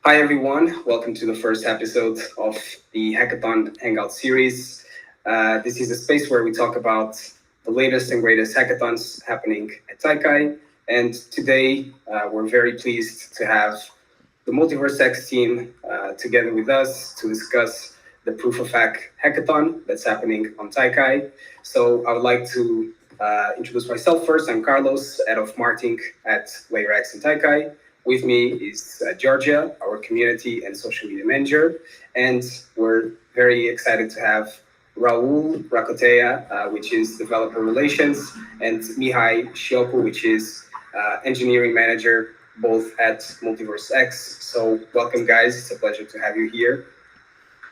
Hi, everyone. Welcome to the first episode of the Hackathon Hangout series. This is a space where we talk about the latest and greatest hackathons happening at TAIKAI. And today, we're very pleased to have the MultiversX team together with us to discuss the Proof of Hack Hackathon that's happening on TAIKAI. So I would like to introduce myself first. I'm Carlos, head of marketing at LayerX and TAIKAI. With me is Georgia, our community and social media manager, and we're very excited to have Raul, Racotea, which is developer relations, and Mihai, Schiopu, which is engineering manager, both at MultiversX. So welcome, guys. It's a pleasure to have you here.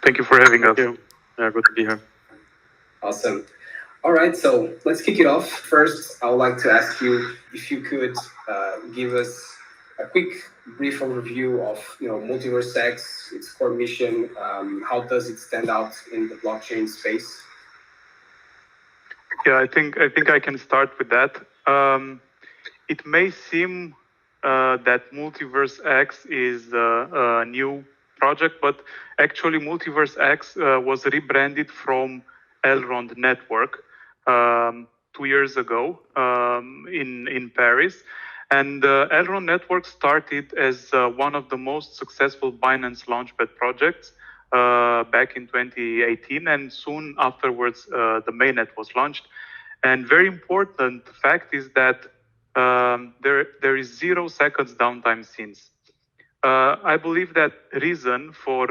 Thank you for having us. Thank you. Yeah, good to be here. Awesome. All right, so let's kick it off. First, I would like to ask you if you could give us a quick, brief overview of MultiversX, its core mission. How does it stand out in the blockchain space? Yeah, I think I can start with that. It may seem that MultiversX is a new project, but actually MultiversX was rebranded from Elrond Network 2 years ago in Paris. And Elrond Network started as one of the most successful Binance Launchpad projects back in 2018, and soon afterwards the mainnet was launched. And very important fact is that there is 0 seconds downtime since. I believe that reason for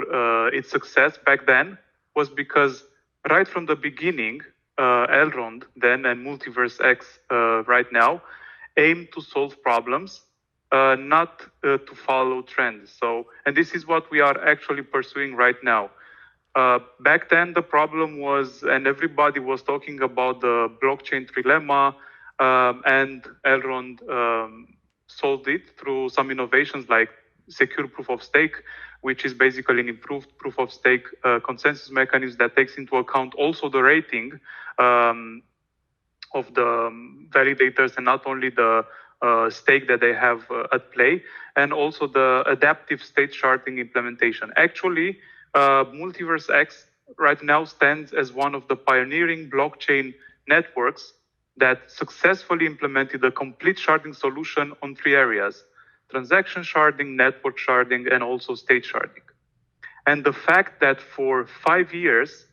its success back then was because right from the beginning, Elrond then and MultiversX right now aim to solve problems, not to follow trends. So, and this is what we are actually pursuing right now. Back then, the problem was, and everybody was talking about the blockchain trilemma, and Elrond solved it through some innovations like secure proof of stake, which is basically an improved proof of stake consensus mechanism that takes into account also the rating of the validators and not only the stake that they have at play, and also the adaptive state sharding implementation. Actually, MultiversX right now stands as one of the pioneering blockchain networks that successfully implemented a complete sharding solution on 3 areas: transaction sharding, network sharding, and also state sharding. And the fact that for 5 years,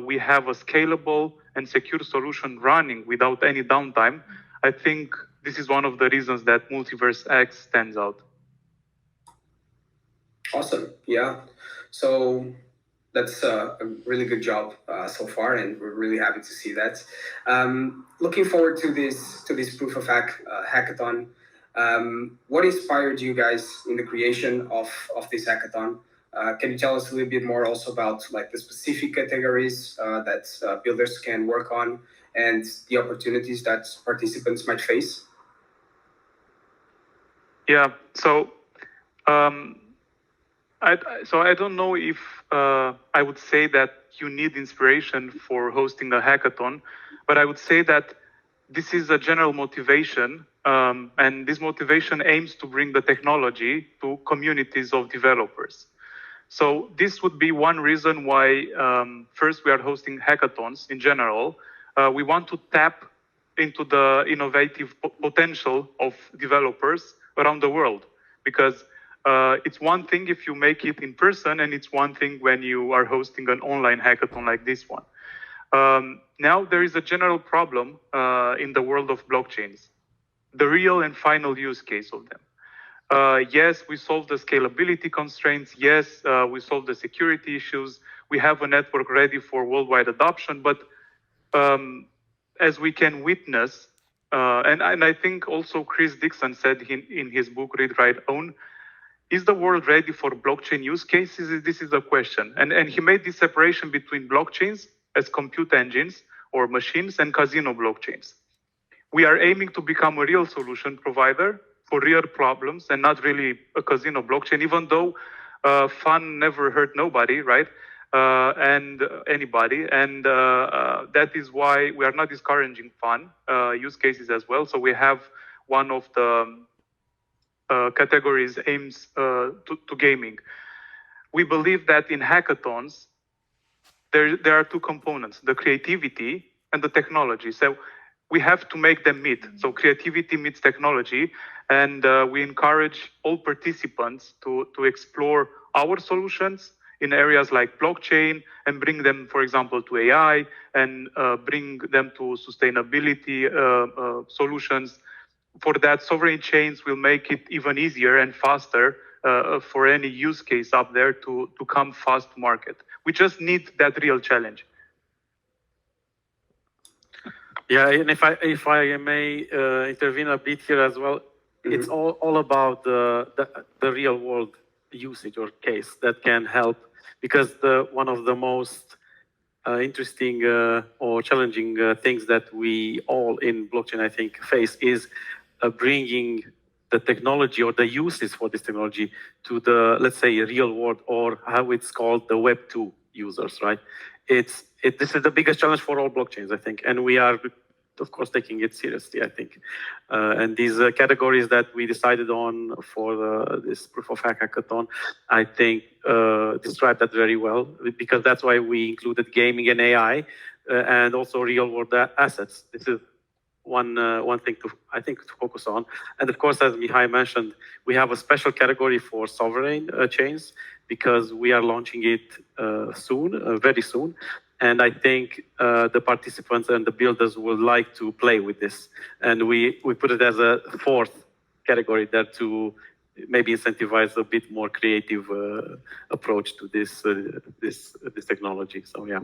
we have a scalable and secure solution running without any downtime, I think this is one of the reasons that MultiversX stands out. Awesome. Yeah. So that's a really good job so far, and we're really happy to see that. Looking forward to this proof of hack hackathon. What inspired you guys in the creation of this hackathon? Can you tell us a little bit more also about like the specific categories that builders can work on and the opportunities that participants might face? Yeah. So, I don't know if I would say that you need inspiration for hosting a hackathon, but I would say that this is a general motivation, and this motivation aims to bring the technology to communities of developers. So this would be one reason why first we are hosting hackathons in general. We want to tap into the innovative potential of developers around the world, because it's one thing if you make it in person, and it's one thing when you are hosting an online hackathon like this one. Now there is a general problem in the world of blockchains, the real and final use case of them. Yes, we solved the scalability constraints. Yes, we solved the security issues. We have a network ready for worldwide adoption. But as we can witness, and I think also Chris Dixon said in his book, Read, Write, Own, is the world ready for blockchain use cases? This is the question. And he made this separation between blockchains as compute engines or machines and casino blockchains. We are aiming to become a real solution provider for real problems and not really a casino blockchain, even though fun never hurt nobody, right? And anybody. And that is why we are not discouraging fun use cases as well. So we have one of the categories aims to gaming. We believe that in hackathons, there are two components, the creativity and the technology. So we have to make them meet. So creativity meets technology, and we encourage all participants to explore our solutions in areas like blockchain and bring them, for example, to AI and bring them to sustainability solutions. For that, sovereign chains will make it even easier and faster for any use case up there to come fast to market. We just need that real challenge. Yeah, and if I may intervene a bit here as well, it's all about the real world usage or case that can help, because one of the most interesting or challenging things that we all in blockchain, I think, face is bringing the technology or the uses for this technology to the, let's say, real world, or how it's called, the Web 2 users, right? This is the biggest challenge for all blockchains, I think, and we are, of course, taking it seriously, I think. And these categories that we decided on for this proof of hackathon, I think describe that very well, because that's why we included gaming and AI and also real world assets. This is one thing I think to focus on. And of course, as Mihai mentioned, we have a special category for sovereign chains, because we are launching it soon, very soon. And I think the participants and the builders would like to play with this. And we put it as a fourth category there to maybe incentivize a bit more creative approach to this technology. So yeah.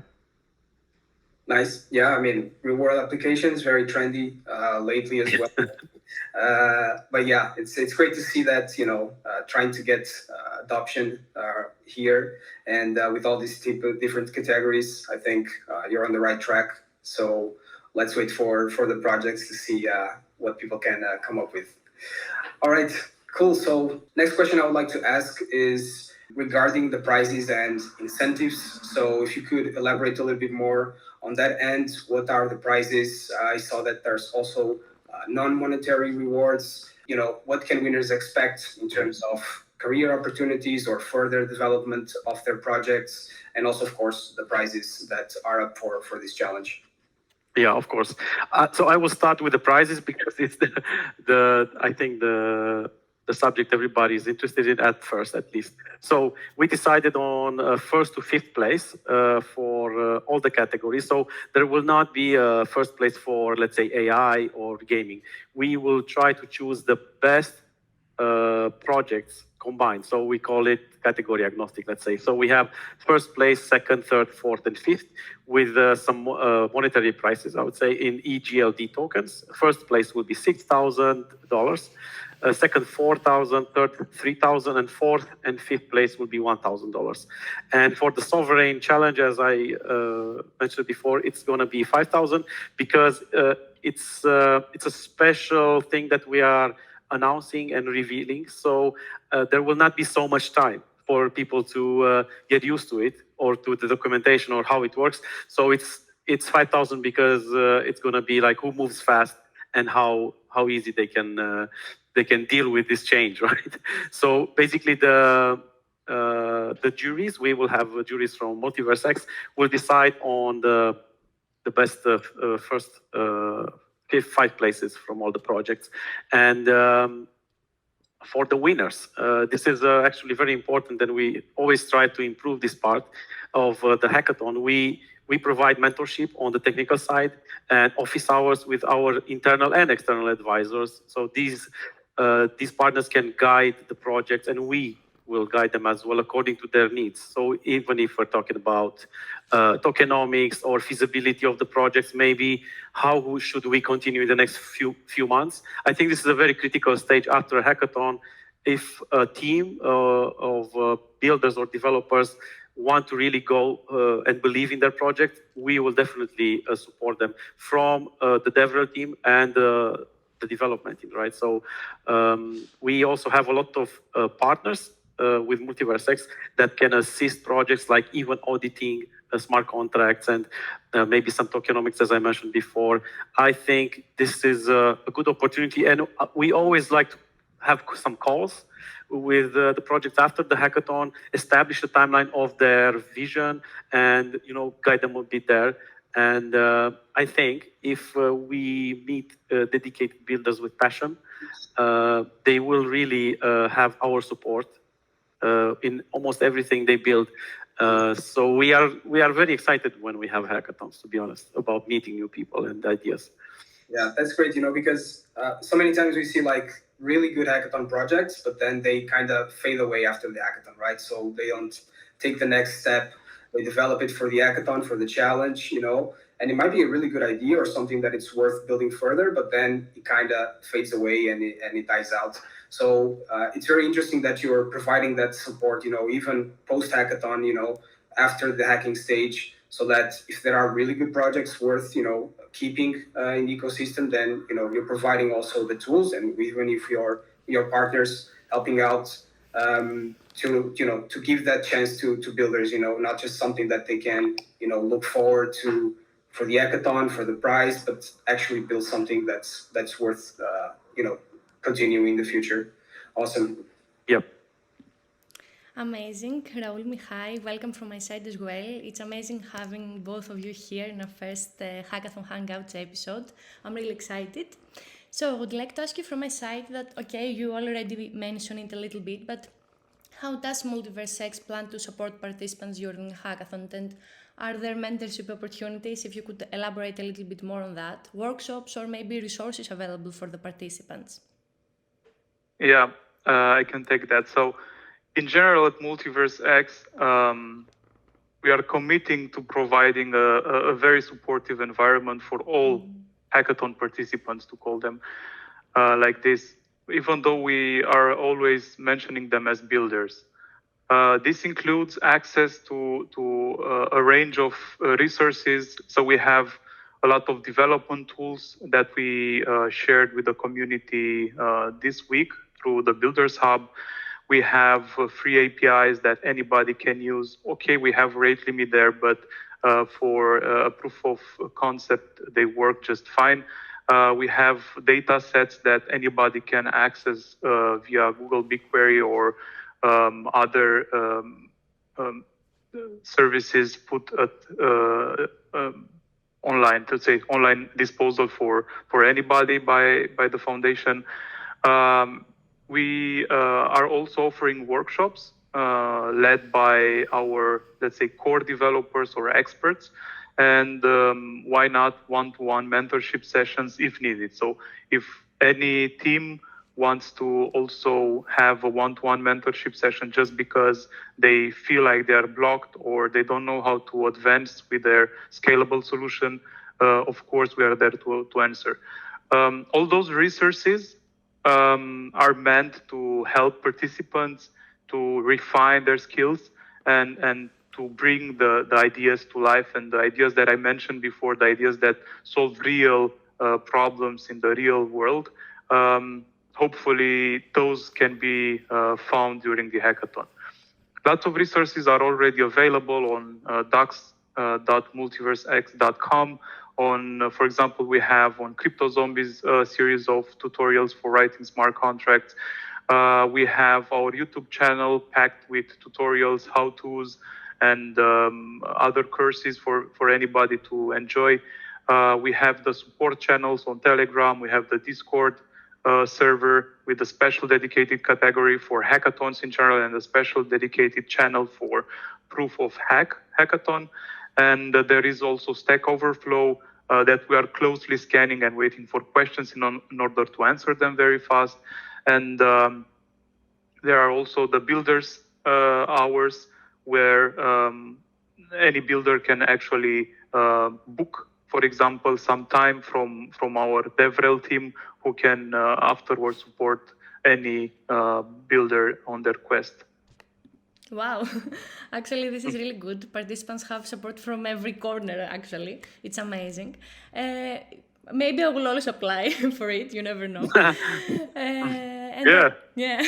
Nice. Yeah, I mean, reward applications, very trendy lately as well. But yeah, it's great to see that, trying to get adoption here. And with all these different categories, I think you're on the right track. So let's wait for the projects to see what people can come up with. All right, cool. So next question I would like to ask is regarding the prizes and incentives. So if you could elaborate a little bit more on that end, what are the prizes? I saw that there's also non-monetary rewards. What can winners expect in terms of career opportunities or further development of their projects, and also, of course, the prizes that are up for this challenge? Yeah, of course. So I will start with the prizes, because it's I think the subject everybody is interested in at first, at least. So we decided on first to fifth place for all the categories. So there will not be a first place for, let's say, AI or gaming. We will try to choose the best projects combined. So we call it category agnostic, let's say. So we have first place, second, third, fourth, and fifth, with some monetary prices, I would say, in EGLD tokens. First place will be $6,000. Second, $4,000, third, $3,000, and fourth and fifth place will be $1,000. And for the sovereign challenge, as I mentioned before, it's going to be $5,000, because it's a special thing that we are announcing and revealing. So there will not be so much time for people to get used to it, or to the documentation or how it works. So it's 5,000 because it's going to be like who moves fast and how easy they can deal with this change, right? So basically the juries, we will have juries from MultiversX, will decide on the best first 5 places from all the projects. And for the winners, this is actually very important, and we always try to improve this part of the hackathon. We provide mentorship on the technical side and office hours with our internal and external advisors. So these partners can guide the projects, and we will guide them as well according to their needs. So even if we're talking about tokenomics or feasibility of the projects, maybe how should we continue in the next few months? I think this is a very critical stage after a hackathon. If a team of builders or developers want to really go and believe in their project, we will definitely support them from the DevRel team and the development team, right? So we also have a lot of partners with MultiversX that can assist projects like even auditing smart contracts and maybe some tokenomics, as I mentioned before. I think this is a good opportunity, and we always like to have some calls with the projects after the hackathon, establish a timeline of their vision, and guide them a bit there. And I think if we meet dedicated builders with passion, they will really have our support in almost everything they build. So we are very excited when we have hackathons, to be honest, about meeting new people and ideas. Yeah, that's great, because so many times we see like really good hackathon projects, but then they kind of fade away after the hackathon, right? So they don't take the next step. They develop it for the hackathon, for the challenge, and it might be a really good idea or something that it's worth building further, but then it kind of fades away and it dies out. So it's very interesting that you're providing that support, even post hackathon, after the hacking stage, so that if there are really good projects worth, keeping in the ecosystem, then, you're providing also the tools, and even if your partners helping out to give that chance to builders, not just something that they can, look forward to for the hackathon, for the prize, but actually build something that's worth, continuing in the future. Awesome. Yep. Amazing. Raul, Mihai, welcome from my side as well. It's amazing having both of you here in our first Hackathon Hangouts episode. I'm really excited. So I would like to ask you from my side that, okay, you already mentioned it a little bit, but how does MultiversX plan to support participants during Hackathon, and are there mentorship opportunities? If you could elaborate a little bit more on that, workshops or maybe resources available for the participants? Yeah, I can take that. So in general, at MultiversX, we are committing to providing a very supportive environment for all hackathon participants, to call them like this, even though we are always mentioning them as builders. This includes access to a range of resources. So we have a lot of development tools that we shared with the community this week through the Builders Hub. We have free APIs that anybody can use. Okay, we have rate limit there, but for a proof of concept, they work just fine. We have data sets that anybody can access via Google BigQuery or other services put at online, to say online disposal for anybody by the foundation. We are also offering workshops led by our, let's say, core developers or experts, and why not one-to-one mentorship sessions if needed. So if any team wants to also have a one-to-one mentorship session just because they feel like they are blocked or they don't know how to advance with their scalable solution, of course, we are there to answer. All those resources are meant to help participants to refine their skills and to bring the ideas to life, and the ideas that I mentioned before, the ideas that solve real problems in the real world. Hopefully those can be found during the hackathon. Lots of resources are already available on docs.multiversex.com. On, for example, we have on Crypto Zombies a series of tutorials for writing smart contracts. We have our YouTube channel packed with tutorials, how-tos, and other courses for anybody to enjoy. We have the support channels on Telegram. We have the Discord server with a special dedicated category for hackathons in general and a special dedicated channel for proof of hackathon. And there is also Stack Overflow that we are closely scanning and waiting for questions in order to answer them very fast. And there are also the builders hours where any builder can actually book, for example, some time from our DevRel team who can afterwards support any builder on their quest. Wow, actually this is really good. Participants have support from every corner, actually. It's amazing. Maybe I will always apply for it, you never know. Yeah.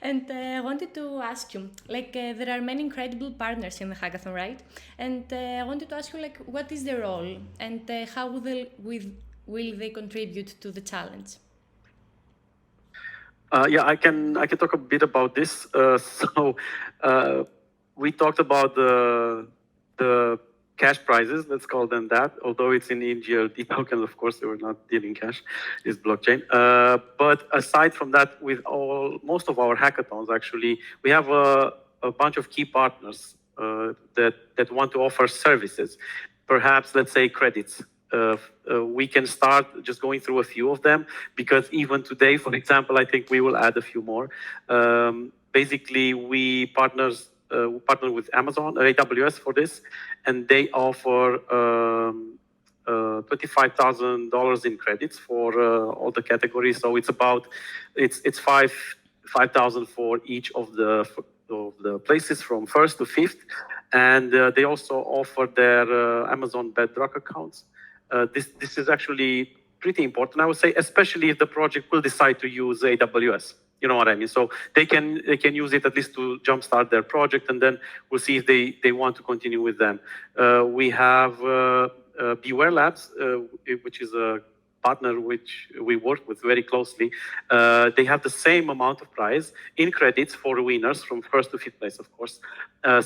And I wanted to ask you, there are many incredible partners in the hackathon, right? And I wanted to ask you, what is their role and how will they contribute to the challenge? Yeah, I can talk a bit about this. We talked about the cash prizes, let's call them that, although it's in GLD token, of course, they were not dealing cash, it's blockchain. But aside from that, with most of our hackathons, actually, we have a bunch of key partners that want to offer services, perhaps, let's say, credits. We can start just going through a few of them, because even today, for example, I think we will add a few more. Basically, we partner with Amazon, AWS for this, and they offer $25,000 in credits for all the categories. So it's about it's 5,000 for each of the places from first to fifth, and they also offer their Amazon Bedrock accounts. This is actually pretty important, I would say, especially if the project will decide to use AWS. You know what I mean? So they can use it at least to jumpstart their project, and then we'll see if they want to continue with them. We have Beware Labs, which is a partner which we work with very closely. They have the same amount of prize in credits for winners from first to fifth place, of course.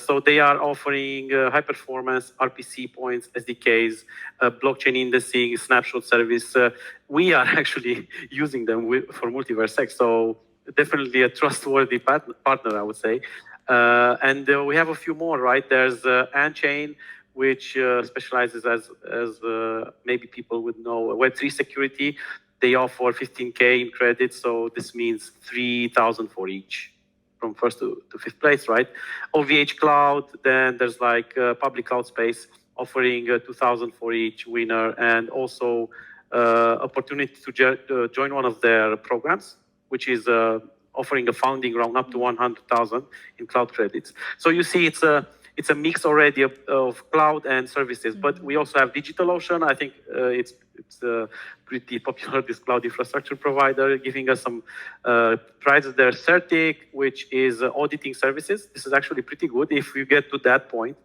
So they are offering high performance RPC points, SDKs, blockchain indexing, snapshot service. We are actually using them for MultiversX. So definitely a trustworthy partner, I would say. And we have a few more, right? There's Anchain, which specializes as maybe people would know, Web3 security. They offer 15K in credit, so this means 3,000 for each, from first to fifth place, right? OVH Cloud, then there's like public cloud space offering 2,000 for each winner, and also opportunity to join one of their programs, which is offering a founding round up to 100,000 in cloud credits. So you see, it's a mix already of cloud and services, but we also have DigitalOcean. I think it's pretty popular, this cloud infrastructure provider, giving us some prizes there. Certic, which is auditing services. This is actually pretty good if you get to that point.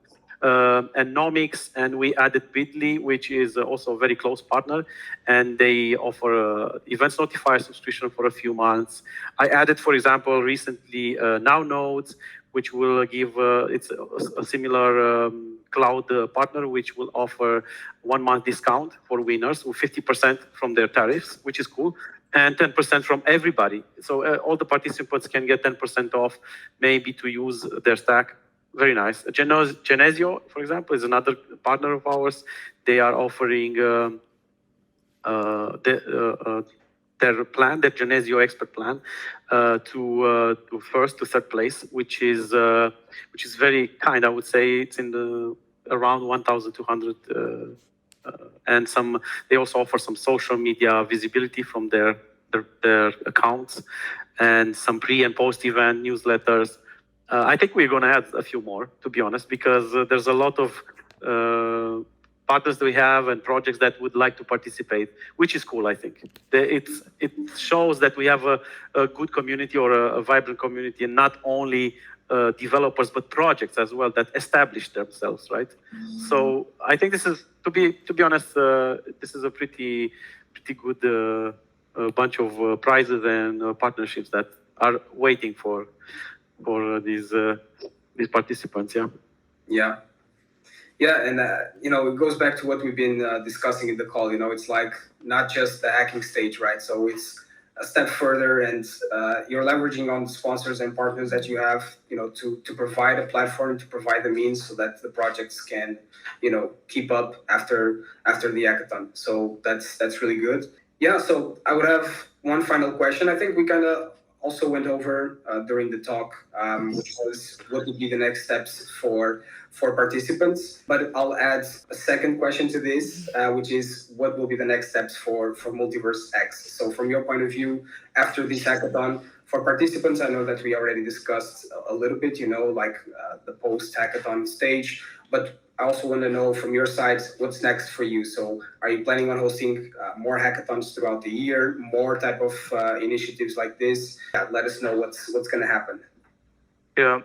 And Nomics, and we added Bitly, which is also a very close partner, and they offer events notifier subscription for a few months. I added, for example, recently Now Nodes, which will give, it's a similar cloud partner, which will offer 1 month discount for winners with 50% from their tariffs, which is cool, and 10% from everybody. So all the participants can get 10% off, maybe to use their stack. Very nice. Genesio, for example, is another partner of ours. They are offering their plan, their Genesio expert plan, to first to third place, which is very kind. I would say it's in the around 1,200, and some. They also offer some social media visibility from their accounts, and some pre and post event newsletters. I think we're going to add a few more, to be honest, because there's a lot of partners that we have and projects that would like to participate, which is cool, I think. It shows that we have a good community, or a vibrant community, and not only developers, but projects as well that establish themselves, right? So I think this is, to be honest, this is a pretty good bunch of prizes and partnerships that are waiting for these participants. Yeah, and it goes back to what we've been discussing in the call. It's like not just the hacking stage, right? So it's a step further, and you're leveraging on the sponsors and partners that you have, to provide a platform, to provide the means so that the projects can, keep up after the hackathon. So that's really good. Yeah, so I would have one final question. I think we kind of also went over during the talk, which was what would be the next steps for participants. But I'll add a second question to this, which is what will be the next steps for MultiversX. So from your point of view, after this hackathon, for participants, I know that we already discussed a little bit, like the post-hackathon stage, but I also want to know from your side, what's next for you? So are you planning on hosting more hackathons throughout the year, more type of initiatives like this? Let us know what's going to happen. Yeah,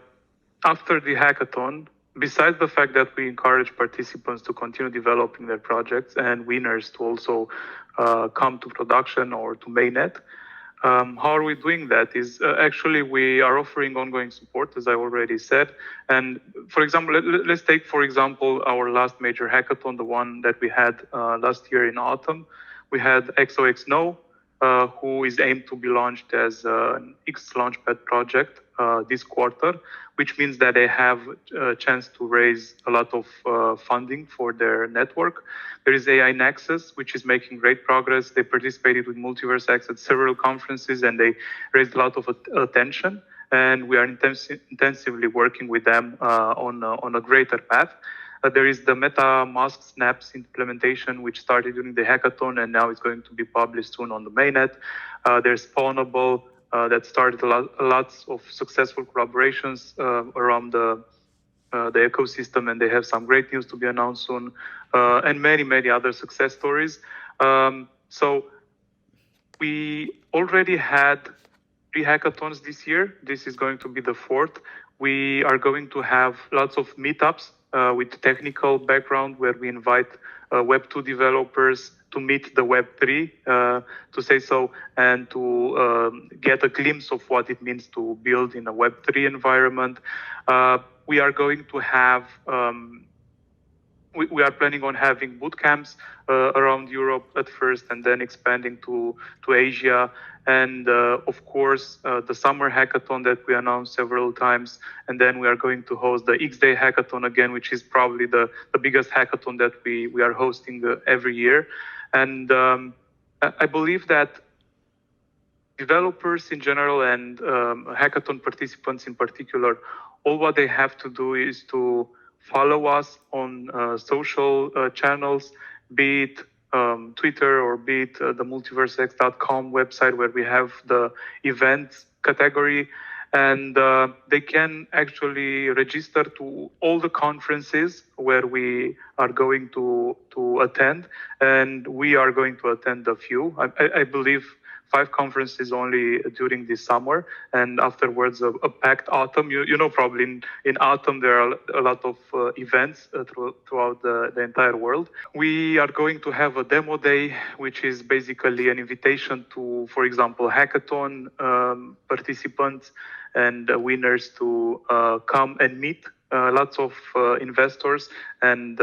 after the hackathon, besides the fact that we encourage participants to continue developing their projects and winners to also come to production or to mainnet, How are we doing that? Is actually we are offering ongoing support, as I already said. And for example, let's take, for example, our last major hackathon, the one that we had last year in autumn. We had XOXNO, who is aimed to be launched as an X Launchpad project this quarter, which means that they have a chance to raise a lot of funding for their network. There is AI Nexus, which is making great progress. They participated with MultiversX at several conferences, and they raised a lot of attention. And we are intensively working with them on a greater path. There is the MetaMask Snaps implementation, which started during the hackathon, and now it's going to be published soon on the mainnet. There's Spawnable, that started lots of successful collaborations around the ecosystem, and they have some great news to be announced soon, and many other success stories. So we already had 3 hackathons this year. This is going to be the 4th. We are going to have lots of meetups with technical background, where we invite Web 2 developers to meet the Web 3, to say so, and to get a glimpse of what it means to build in a Web 3 environment. We are going to have, we are planning on having boot camps around Europe at first, and then expanding to Asia. And of course, the summer hackathon that we announced several times. And then we are going to host the X-Day hackathon again, which is probably the biggest hackathon that we are hosting every year. And I believe that developers in general and hackathon participants in particular, all what they have to do is to follow us on social channels, be it Twitter or be it the MultiversX.com website, where we have the events category. And they can actually register to all the conferences where we are going to attend. And we are going to attend a few. I believe 5 conferences only during this summer, and afterwards a packed autumn. You know, probably in autumn there are a lot of events throughout the entire world. We are going to have a demo day, which is basically an invitation to, for example, hackathon participants and winners to come and meet lots of investors and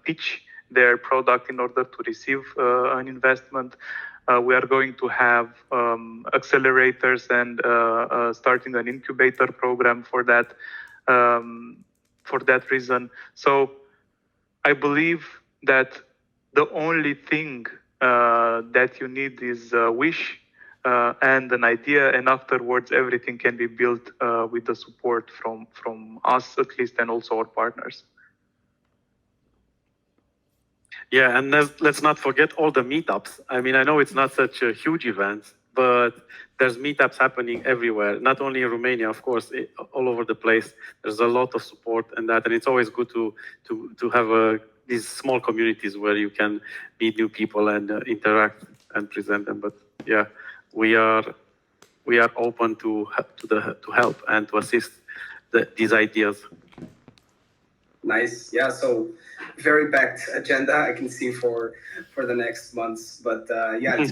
pitch their product in order to receive an investment. We are going to have accelerators and starting an incubator program for that reason. So I believe that the only thing that you need is a wish and an idea, and afterwards everything can be built with the support from us at least, and also our partners. Yeah, and let's not forget all the meetups. I mean, I know it's not such a huge event, but there's meetups happening everywhere, not only in Romania, of course, all over the place. There's a lot of support and that, and it's always good to have these small communities where you can meet new people and interact and present them. But yeah, we are open to help and to assist these ideas. Nice. Yeah, so very packed agenda, I can see for the next months. But yeah,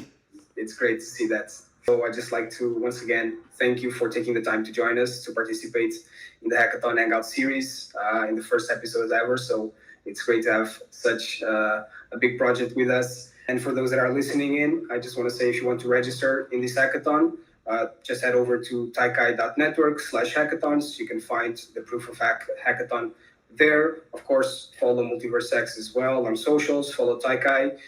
it's great to see that. So I'd just like to once again thank you for taking the time to join us to participate in the Hackathon Hangouts series in the first episode ever. So it's great to have such a big project with us. And for those that are listening in, I just want to say, if you want to register in this hackathon, just head over to taikai.network/hackathons. You can find the proof of hackathon there. Of course, follow MultiversX as well on socials. Follow TAIKAI,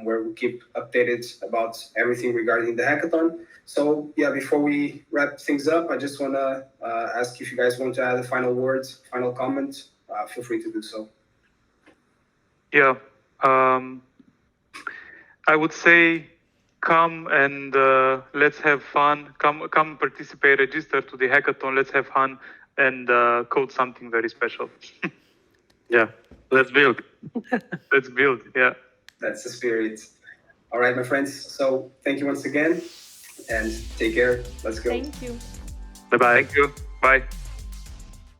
where we keep updated about everything regarding the hackathon. So yeah, before we wrap things up, I just want to ask if you guys want to add a final word, final comment. Feel free to do so. Yeah, I would say come and let's have fun. Come participate, register to the hackathon. Let's have fun and code something very special. Yeah, let's build. Let's build, yeah. That's the spirit. All right, my friends. So thank you once again, and take care. Let's go. Thank you. Bye-bye. Thank you. Bye.